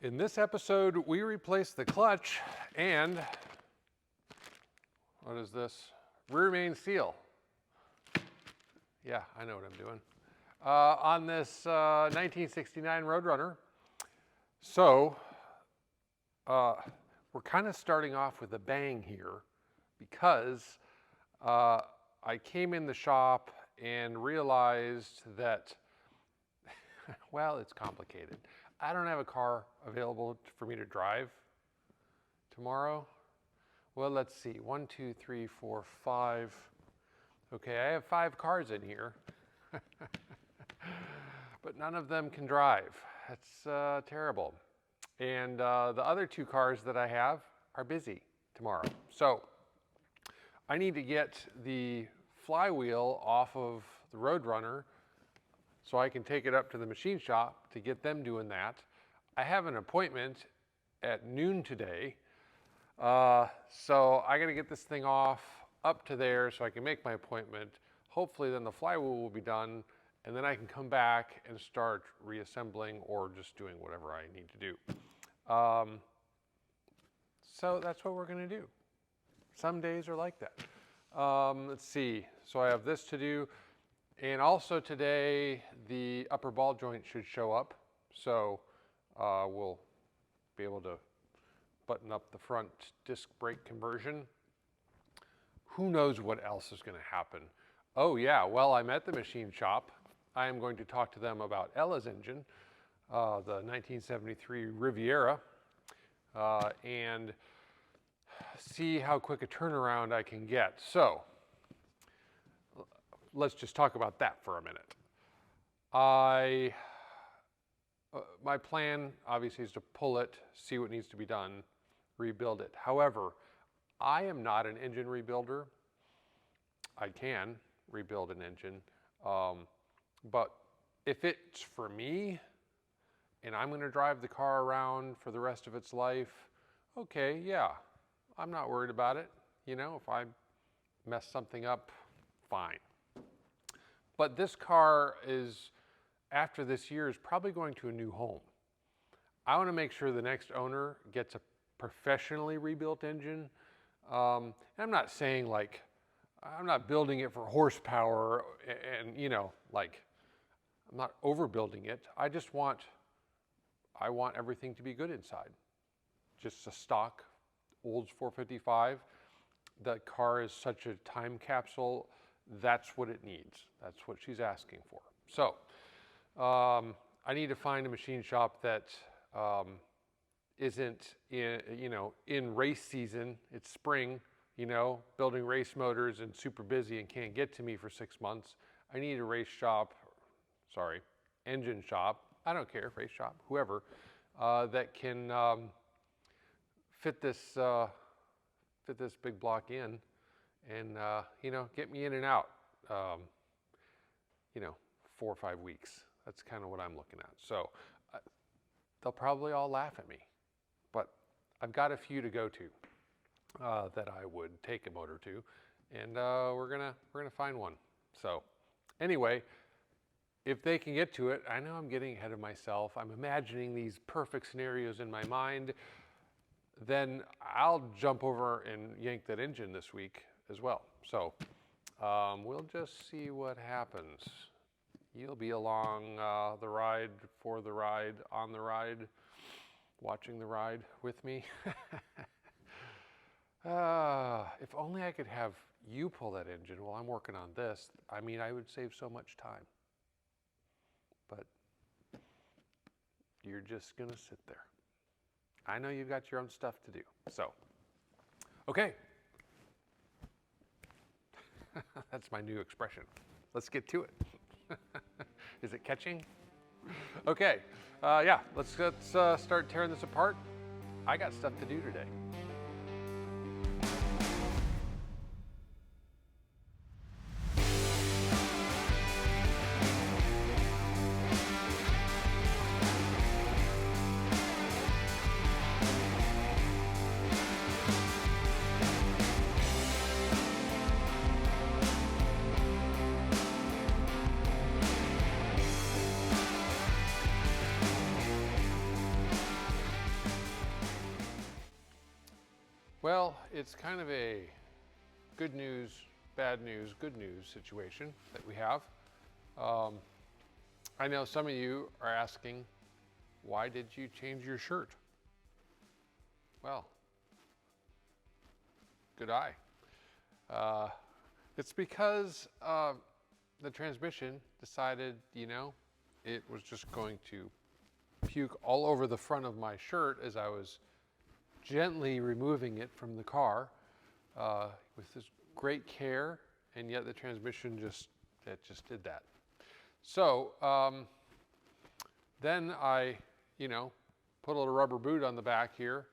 In this episode, we replace the clutch and, what is this? Rear main seal. Yeah, I know what I'm doing. On this 1969 Roadrunner. So, we're kind of starting off with a bang here because I came in the shop and realized that, well, it's complicated. I don't have a car available for me to drive tomorrow. Well, let's see, 1, 2, 3, 4, 5. Okay, I have 5 cars in here, but none of them can drive. That's terrible. And the other 2 cars that I have are busy tomorrow. So I need to get the flywheel off of the Roadrunner so I can take it up to the machine shop to get them doing that. I have an appointment at noon today, so I gotta get this thing off up to there so I can make my appointment. Hopefully then the flywheel will be done, and then I can come back and start reassembling or just doing whatever I need to do. So that's what we're gonna do. Some days are like that. Let's see, so I have this to do. And also today, the upper ball joint should show up. So we'll be able to button up the front disc brake conversion. Who knows what else is going to happen? Oh yeah, well, I'm at the machine shop. I am going to talk to them about Ella's engine, the 1973 Riviera, and see how quick a turnaround I can get. So let's just talk about that for a minute. My plan obviously is to pull it, see what needs to be done, rebuild it. However, I am not an engine rebuilder. I can rebuild an engine, but if it's for me and I'm going to drive the car around for the rest of its life, okay, yeah, I'm not worried about it. You know, if I mess something up, fine. But this car is, after this year, is probably going to a new home. I want to make sure the next owner gets a professionally rebuilt engine. And I'm not saying like, I'm not building it for horsepower and you know, like, I'm not overbuilding it. I want everything to be good inside. Just a stock Olds 455. The car is such a time capsule. That's what it needs. That's what she's asking for. So I need to find a machine shop that isn't in race season. It's spring, you know, building race motors and super busy and can't get to me for 6 months. I need a race shop, engine shop. I don't care, race shop, whoever, that can fit this big block in. And, you know, get me in and out, 4 or 5 weeks. That's kind of what I'm looking at. So they'll probably all laugh at me, but I've got a few to go to that I would take a motor to, and we're gonna find one. So anyway, if they can get to it, I know I'm getting ahead of myself. I'm imagining these perfect scenarios in my mind. Then I'll jump over and yank that engine this week as well. So we'll just see what happens. You'll be along the ride, for the ride, on the ride, watching the ride with me. If only I could have you pull that engine while I'm working on this. I mean, I would save so much time. But you're just gonna sit there. I know you've got your own stuff to do. So, okay. That's my new expression. Let's get to it. Is it catching? Okay, yeah, let's start tearing this apart. I got stuff to do today. Well, it's kind of a good news, bad news, good news situation that we have. I know some of you are asking, why did you change your shirt? Well, good eye. It's because the transmission decided, you know, it was just going to puke all over the front of my shirt as I was gently removing it from the car with this great care, and yet the transmission just did that. So then I, you know, put a little rubber boot on the back here,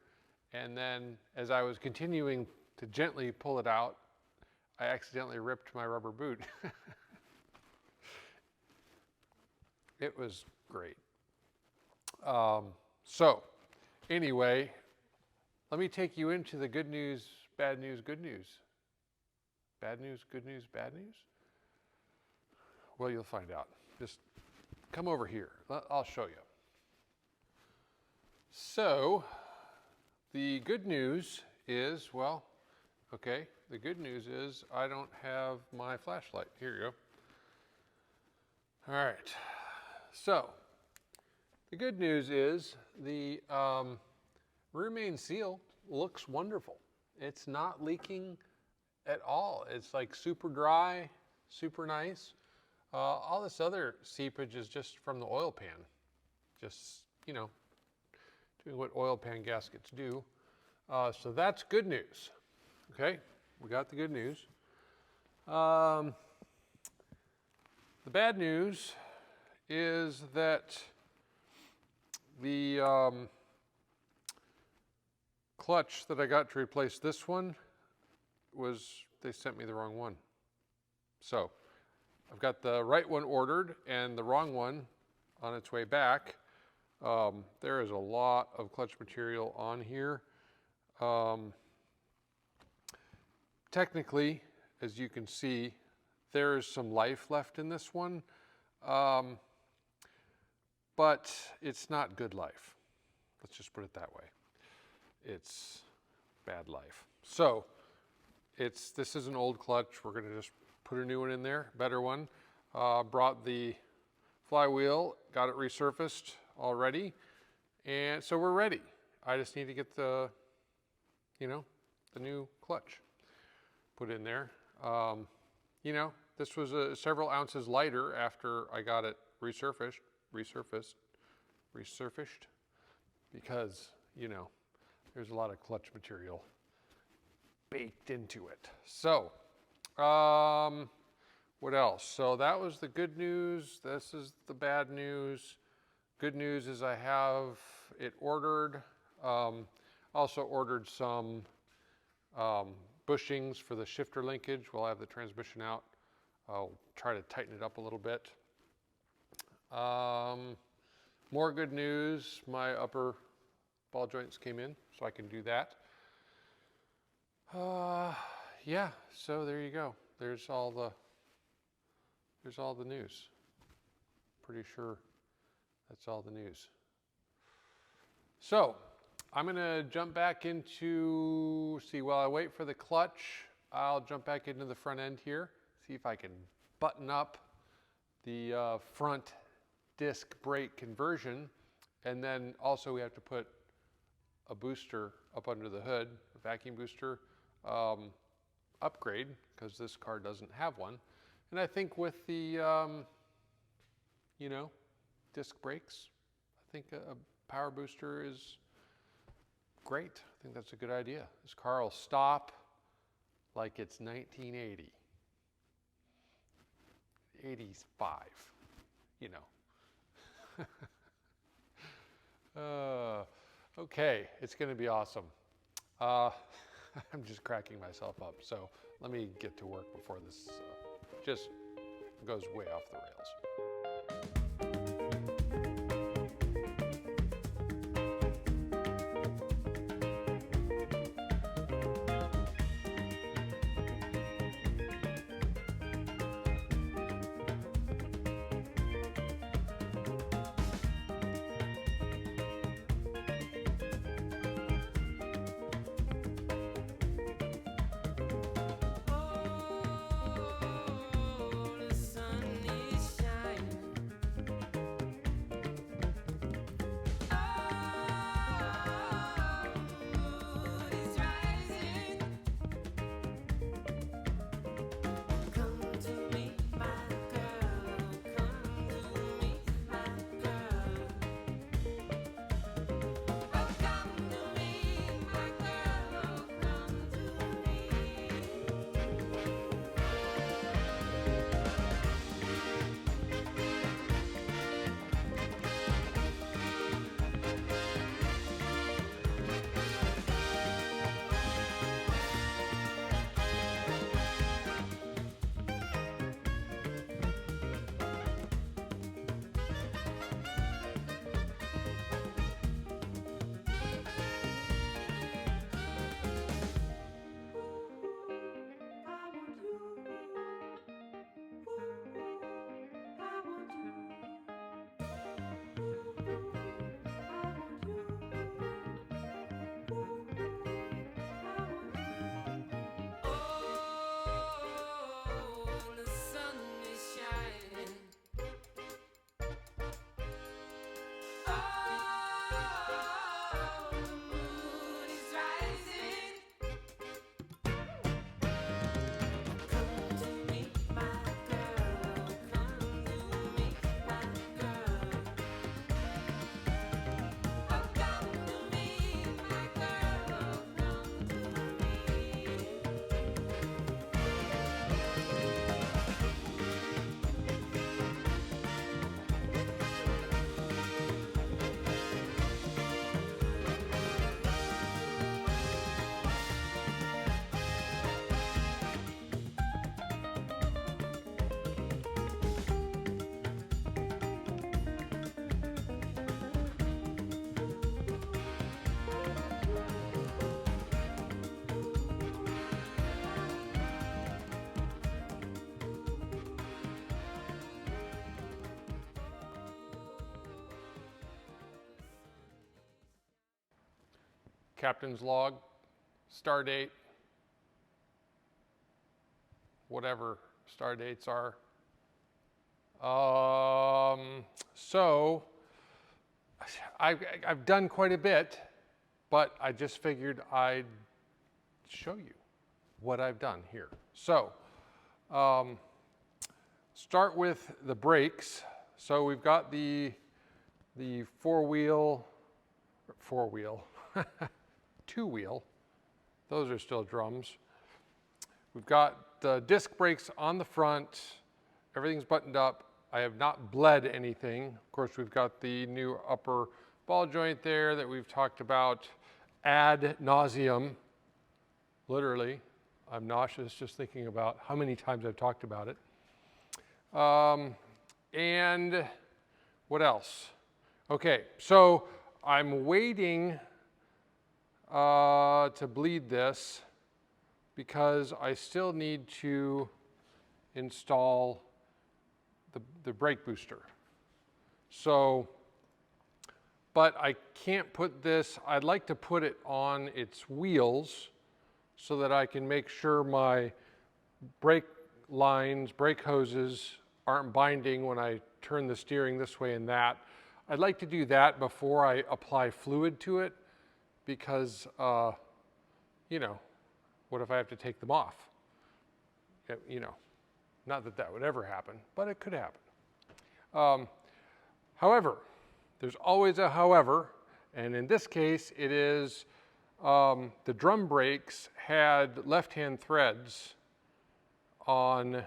and then as I was continuing to gently pull it out, I accidentally ripped my rubber boot. It was great. So anyway, let me take you into the good news, bad news, good news. Bad news, good news, bad news? Well, you'll find out. Just come over here. I'll show you. So the good news is, well, okay, the good news is I don't have my flashlight. Here you go. All right. So the good news is the rear main seal looks wonderful. It's not leaking at all. It's like super dry, super nice. All this other seepage is just from the oil pan. Just, you know, doing what oil pan gaskets do. So that's good news. Okay, we got the good news. The bad news is that the clutch that I got to replace this one they sent me the wrong one. So I've got the right one ordered and the wrong one on its way back. There is a lot of clutch material on here. Technically, as you can see, there is some life left in this one, but it's not good life. Let's just put it that way. It's bad life. So this is an old clutch. We're going to just put a new one in there, better one. Brought the flywheel, got it resurfaced already, and so we're ready. I just need to get the, you know, the new clutch put in there. You know, this was several ounces lighter after I got it resurfaced, because, you know, there's a lot of clutch material baked into it. So, what else? So that was the good news. This is the bad news. Good news is I have it ordered. Also ordered some bushings for the shifter linkage while I have the transmission out. I'll try to tighten it up a little bit. More good news, my upper ball joints came in, so I can do that. Yeah, so there you go. There's all the news. Pretty sure that's all the news. So I'm gonna jump back into, while I wait for the clutch, I'll jump back into the front end here, see if I can button up the front disc brake conversion. And then also we have to put a booster up under the hood, a vacuum booster upgrade, because this car doesn't have one. And I think with the, you know, disc brakes, I think a power booster is great. I think that's a good idea. This car will stop like it's 1980. 85, you know. Okay, it's going to be awesome. I'm just cracking myself up. So let me get to work before this just goes way off the rails. captain's log, star date, whatever star dates are. So I've done quite a bit, but I just figured I'd show you what I've done here. So start with the brakes. So we've got the two-wheel, those are still drums. We've got the disc brakes on the front, everything's buttoned up. I have not bled anything. Of course, we've got the new upper ball joint there that we've talked about ad nauseum. Literally, I'm nauseous just thinking about how many times I've talked about it. And what else? Okay, so I'm waiting to bleed this because I still need to install the brake booster. So, but I can't put this, I'd like to put it on its wheels so that I can make sure my brake lines, brake hoses aren't binding when I turn the steering this way and that. I'd like to do that before I apply fluid to it because, you know, what if I have to take them off? You know, not that that would ever happen, but it could happen. However, there's always a however, and in this case it is the drum brakes had left-hand threads on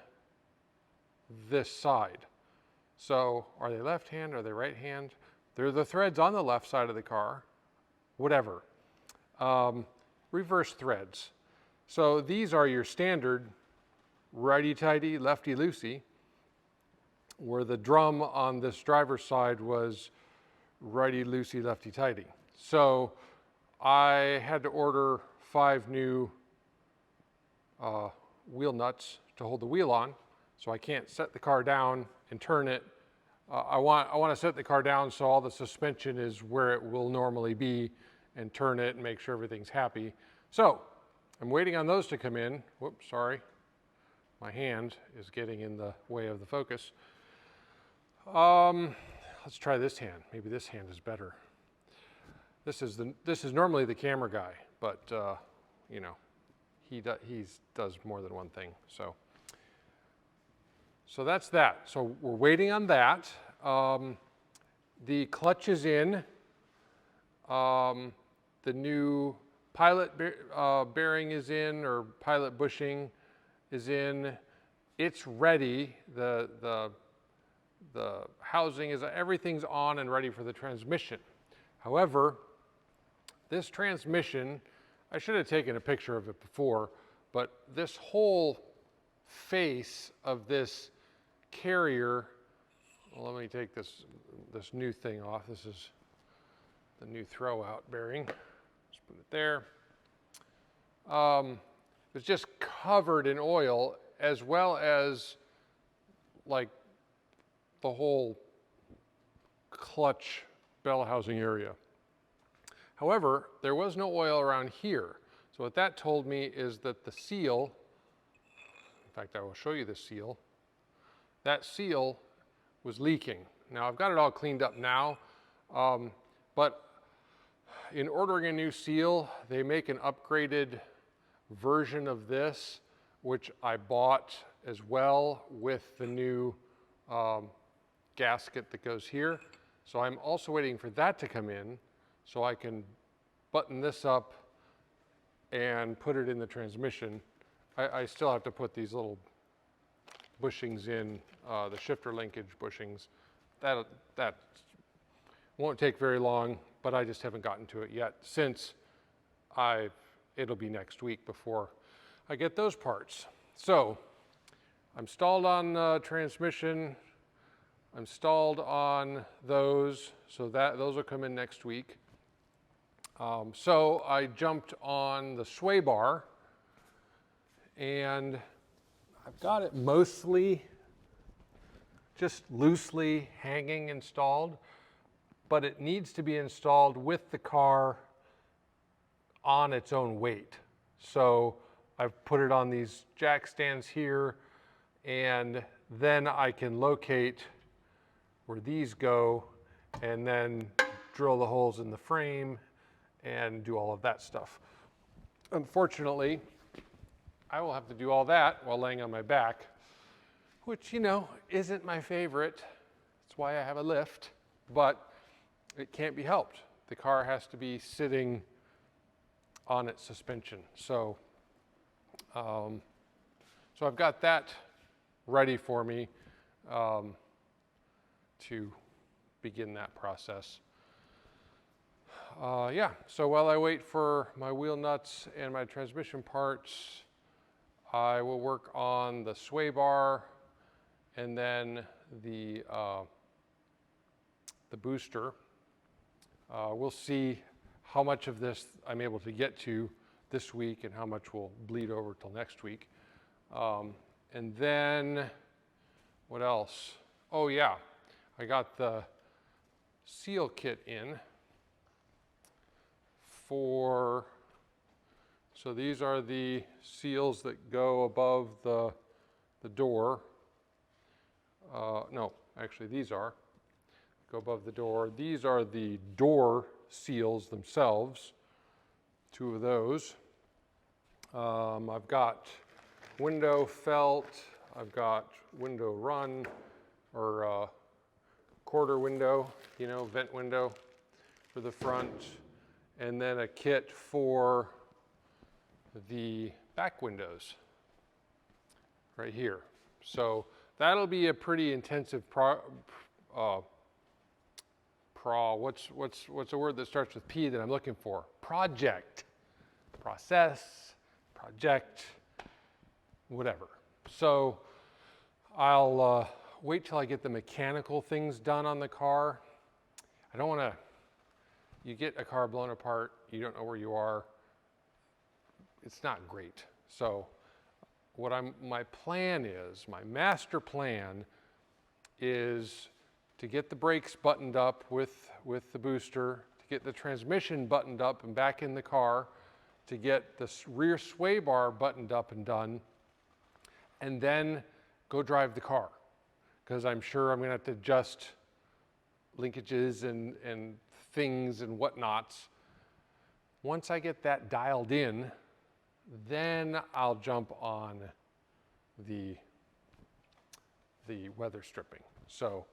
this side. So are they left hand, are they right hand? They're the threads on the left side of the car, whatever. Reverse threads. So these are your standard righty-tighty, lefty-loosey, where the drum on this driver's side was righty-loosey, lefty-tighty. So I had to order 5 new wheel nuts to hold the wheel on, so I can't set the car down and turn it. I want to set the car down so all the suspension is where it will normally be and turn it and make sure everything's happy. So I'm waiting on those to come in. Whoops, sorry. My hand is getting in the way of the focus. Let's try this hand. Maybe this hand is better. This is normally the camera guy, but you know, he does more than one thing. So that's that. So we're waiting on that. The clutch is in. The new pilot bearing is in, or pilot bushing is in. It's ready. The housing is, everything's on and ready for the transmission. However, this transmission, I should have taken a picture of it before, but this whole face of this carrier, well, let me take this new thing off. This is the new throw-out bearing. Just put it there. It's just covered in oil, as well as like the whole clutch bell housing area. However, there was no oil around here. So what that told me is that the seal, in fact, I will show you the seal, that seal was leaking. Now I've got it all cleaned up now, but in ordering a new seal, they make an upgraded version of this, which I bought as well with the new gasket that goes here. So I'm also waiting for that to come in so I can button this up and put it in the transmission. I still have to put these little bushings in, the shifter linkage bushings. That won't take very long, but I just haven't gotten to it yet since it'll be next week before I get those parts. So I'm stalled on transmission. I'm stalled on those, so those will come in next week. So I jumped on the sway bar, and I've got it mostly just loosely hanging installed, but it needs to be installed with the car on its own weight. So I've put it on these jack stands here, and then I can locate where these go and then drill the holes in the frame and do all of that stuff. Unfortunately, I will have to do all that while laying on my back, which, you know, isn't my favorite. That's why I have a lift, but it can't be helped. The car has to be sitting on its suspension. So I've got that ready for me to begin that process. Yeah, so while I wait for my wheel nuts and my transmission parts, I will work on the sway bar and then the booster. We'll see how much of this I'm able to get to this week and how much will bleed over till next week. And then, what else? Oh yeah, I got the seal kit in for, so these are the seals that go above the door. No, actually these go above the door. These are the door seals themselves, 2 of those. I've got window felt, I've got window run, or quarter window, you know, vent window for the front, and then a kit for the back windows right here. So that'll be a pretty intensive what's a word that starts with P that I'm looking for? Project, process, project, whatever. So I'll wait till I get the mechanical things done on the car. I don't want to, you get a car blown apart, you don't know where you are. It's not great. So my plan is, my master plan is to get the brakes buttoned up with the booster, to get the transmission buttoned up and back in the car, to get the rear sway bar buttoned up and done, and then go drive the car. Because I'm sure I'm going to have to adjust linkages and things and whatnots. Once I get that dialed in, then I'll jump on the weather stripping. So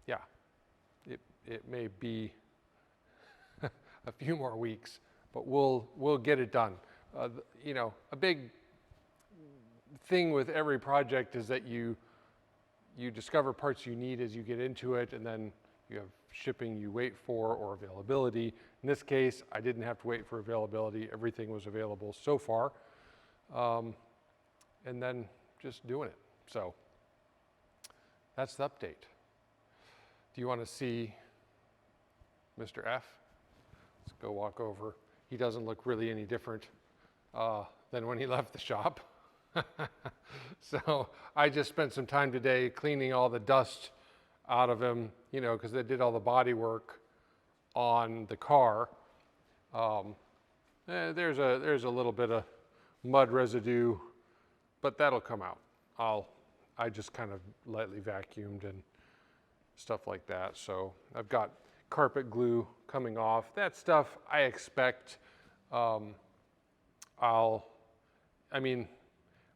yeah, it may be a few more weeks, but we'll get it done. You know, a big thing with every project is that you discover parts you need as you get into it, and then you have shipping you wait for or availability. In this case, I didn't have to wait for availability. Everything was available so far. And then just doing it. So that's the update. Do you want to see Mr. F? Let's go walk over. He doesn't look really any different than when he left the shop. So I just spent some time today cleaning all the dust out of him, you know, because they did all the body work on the car. There's a little bit of mud residue, but that'll come out. I just kind of lightly vacuumed and stuff like that. So I've got carpet glue coming off. That stuff I expect. I mean,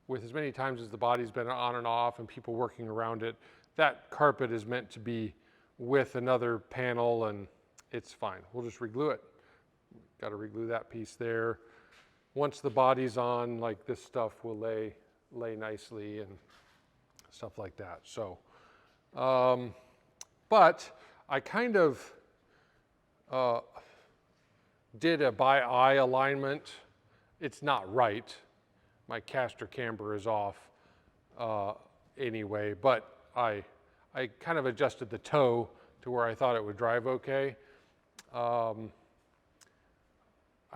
with as many times as the body's been on and off and people working around it, that carpet is meant to be with another panel, and it's fine. We'll just reglue it. Got to reglue that piece there. Once the body's on, like, this stuff will lay nicely and stuff like that. So, but I kind of did a by eye alignment. It's not right. My caster camber is off anyway, but I kind of adjusted the toe to where I thought it would drive okay. I'm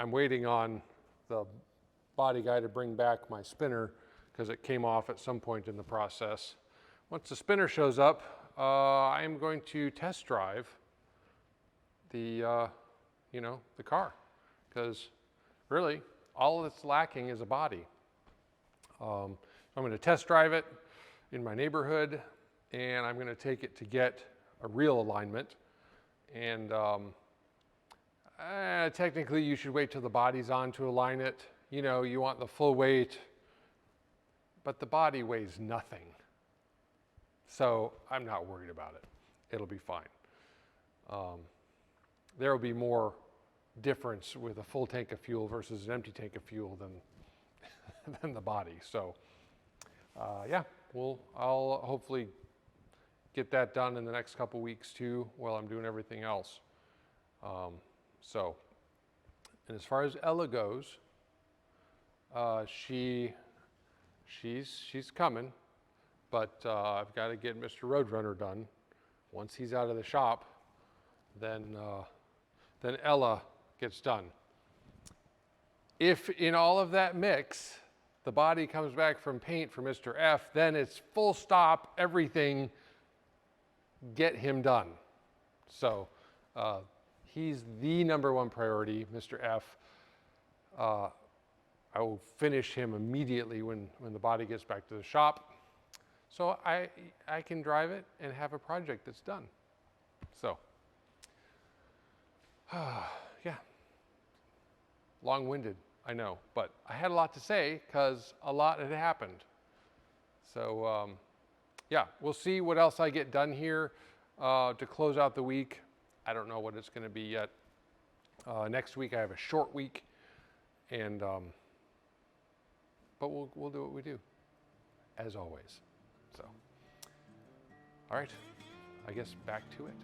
waiting on the body guy to bring back my spinner because it came off at some point in the process. Once the spinner shows up, I'm going to test drive the car. because really all that's lacking is a body. So I'm going to test drive it in my neighborhood, and I'm going to take it to get a real alignment. And technically you should wait till the body's on to align it. You know, you want the full weight, but the body weighs nothing. So I'm not worried about it. It'll be fine. There will be more difference with a full tank of fuel versus an empty tank of fuel than the body. So yeah, I'll hopefully get that done in the next couple weeks too, while I'm doing everything else. And as far as Ella goes, she's coming, but I've got to get Mr. Roadrunner done. Once he's out of the shop, then Ella gets done. If in all of that mix, the body comes back from paint for Mr. F, then it's full stop, everything, get him done. So he's the #1 priority, Mr. F. I will finish him immediately when the body gets back to the shop. So I can drive it and have a project that's done. So, yeah, long-winded, I know, but I had a lot to say because a lot had happened. So, yeah, we'll see what else I get done here to close out the week. I don't know what it's going to be yet. Next week I have a short week, and but we'll do what we do, as always. So, all right, I guess back to it.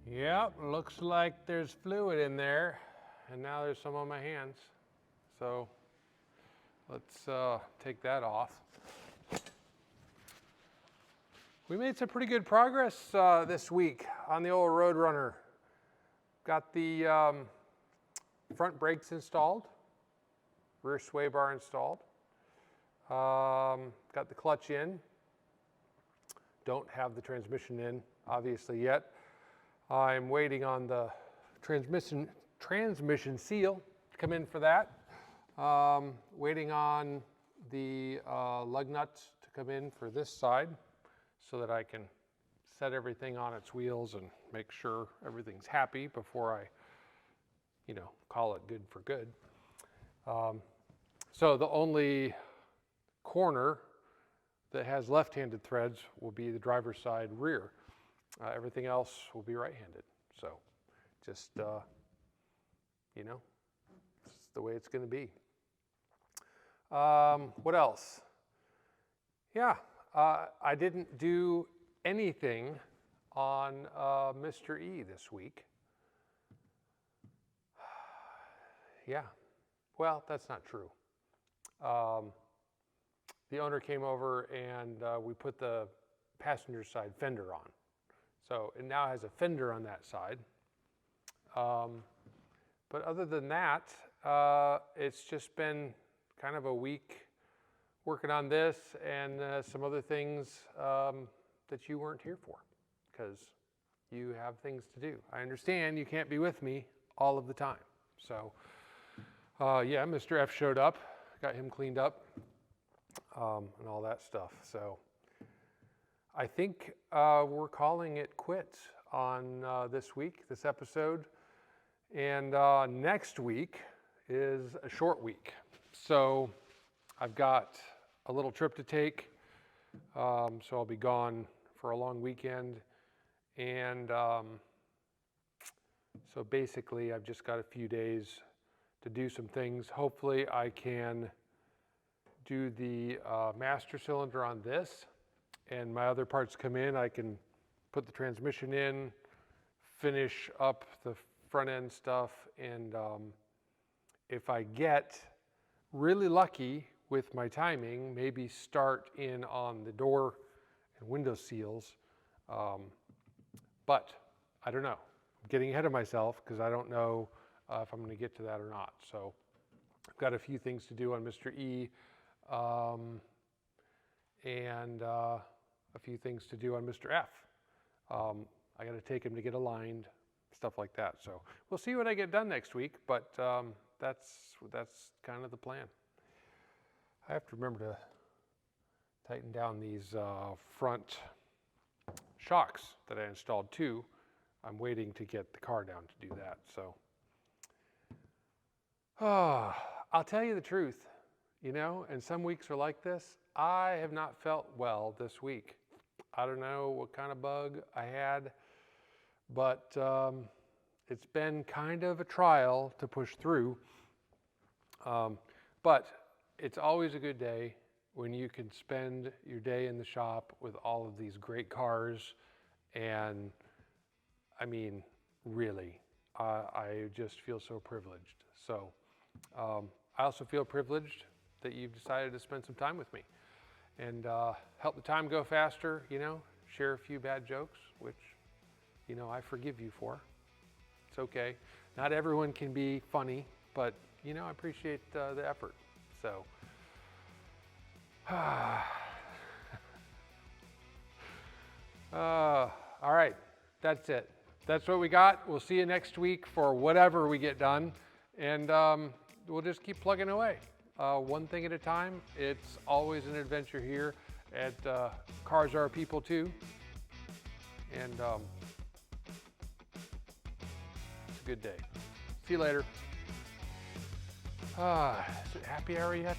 Yep, looks like there's fluid in there, and now there's some on my hands. So let's take that off. We made some pretty good progress this week on the old Roadrunner. Got the front brakes installed, rear sway bar installed, got the clutch in. Don't have the transmission in, obviously, yet. I'm waiting on the transmission seal to come in for that. Waiting on the lug nuts to come in for this side so that I can set everything on its wheels and make sure everything's happy before I, call it good for good. So the only corner that has left-handed threads will be the driver's side rear. Everything else will be right-handed. So just, it's the way it's going to be. What else? Yeah, I didn't do anything on Mr.E this week. Yeah, well, that's not true. the owner came over and we put the passenger side fender on. So it now has a fender on that side. But other than that, it's just been kind of a week working on this and some other things that you weren't here for, because you have things to do. I understand you can't be with me all of the time. So yeah, Mr. F showed up, got him cleaned up and all that stuff. So I think we're calling it quits on this episode. And next week is a short week. So I've got a little trip to take. So I'll be gone for a long weekend. And so basically I've just got a few days to do some things. Hopefully I can do the master cylinder on this, and my other parts come in. I can put the transmission in, finish up the front end stuff, and if I get really lucky with my timing, maybe start in on the door and window seals. But I don't know. I'm getting ahead of myself because I don't know if I'm going to get to that or not. So I've got a few things to do on Mr.E and a few things to do on Mr. F. I got to take him to get aligned, stuff like that. So we'll see what I get done next week, but that's kind of the plan. I have to remember to tighten down these front shocks that I installed too. I'm waiting to get the car down to do that. So I'll tell you the truth, you know, and some weeks are like this. I have not felt well this week. I don't know what kind of bug I had, but it's been kind of a trial to push through. But it's always a good day when you can spend your day in the shop with all of these great cars. And I mean, really, I just feel so privileged. So I also feel privileged that you've decided to spend some time with me and help the time go faster, you know, share a few bad jokes, which, you know, I forgive you for. It's okay. Not everyone can be funny, but, you know, I appreciate the effort. So, all right, that's it. That's what we got. We'll see you next week for whatever we get done, and we'll just keep plugging away. One thing at a time. It's always an adventure here at Cars Are People Too, and it's a good day. See you later. Is it happy hour yet?